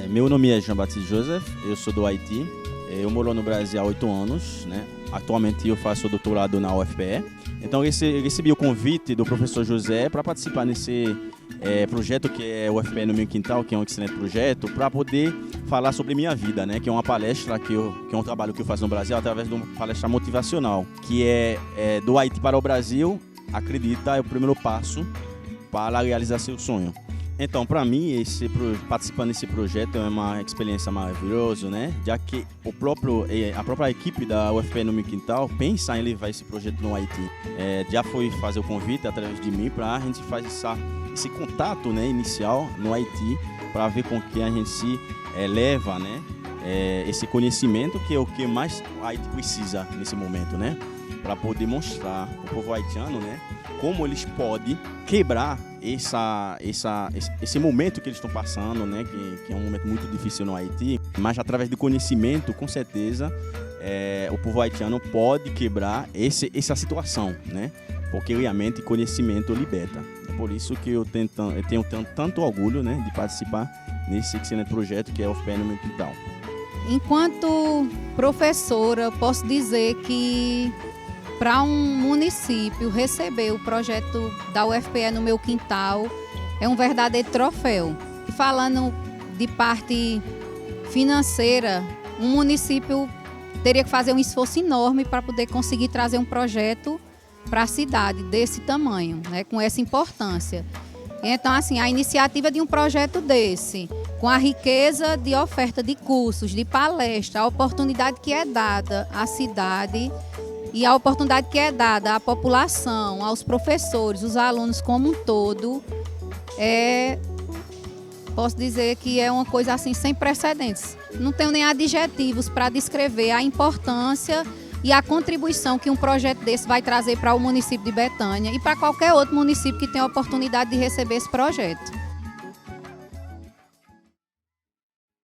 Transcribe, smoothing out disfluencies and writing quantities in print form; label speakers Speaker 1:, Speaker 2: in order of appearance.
Speaker 1: Meu nome é Jean-Baptiste Joseph, eu sou do Haiti. Eu moro no Brasil há 8 anos, né? Atualmente eu faço doutorado na UFPE. Então eu recebi o convite do professor José para participar nesse projeto que é o UFPE no meu quintal, que é um excelente projeto, para poder falar sobre minha vida, né? Que é uma palestra que é um trabalho que eu faço no Brasil através de uma palestra motivacional, que é do Haiti para o Brasil. Acredita, é o primeiro passo para realizar seu sonho. Então, para mim, participando desse projeto é uma experiência maravilhosa, né? Já que a própria equipe da UFPE no meu quintal pensa em levar esse projeto no Haiti. Já foi fazer o convite através de mim para a gente fazer esse contato, né, inicial no Haiti, para ver com que a gente se leva, né, esse conhecimento que é o que mais o Haiti precisa nesse momento, né? Para poder mostrar ao povo haitiano, né, como eles podem quebrar esse momento que eles estão passando, né, que é um momento muito difícil no Haiti, mas através do conhecimento, com certeza, o povo haitiano pode quebrar essa situação, né, porque realmente conhecimento liberta. É por isso que eu tenho tanto orgulho, né, de participar nesse excelente projeto que é o UFPE no meu quintal.
Speaker 2: Enquanto professora, posso dizer que para um município receber o projeto da UFPE no meu quintal é um verdadeiro troféu. E falando de parte financeira, um município teria que fazer um esforço enorme para poder conseguir trazer um projeto para a cidade desse tamanho, né, com essa importância. Então, assim, a iniciativa de um projeto desse, com a riqueza de oferta de cursos, de palestra, a oportunidade que é dada à cidade e a oportunidade que é dada à população, aos professores, os alunos como um todo, posso dizer que é uma coisa assim sem precedentes. Não tenho nem adjetivos para descrever a importância e a contribuição que um projeto desse vai trazer para o município de Betânia e para qualquer outro município que tenha a oportunidade de receber esse projeto.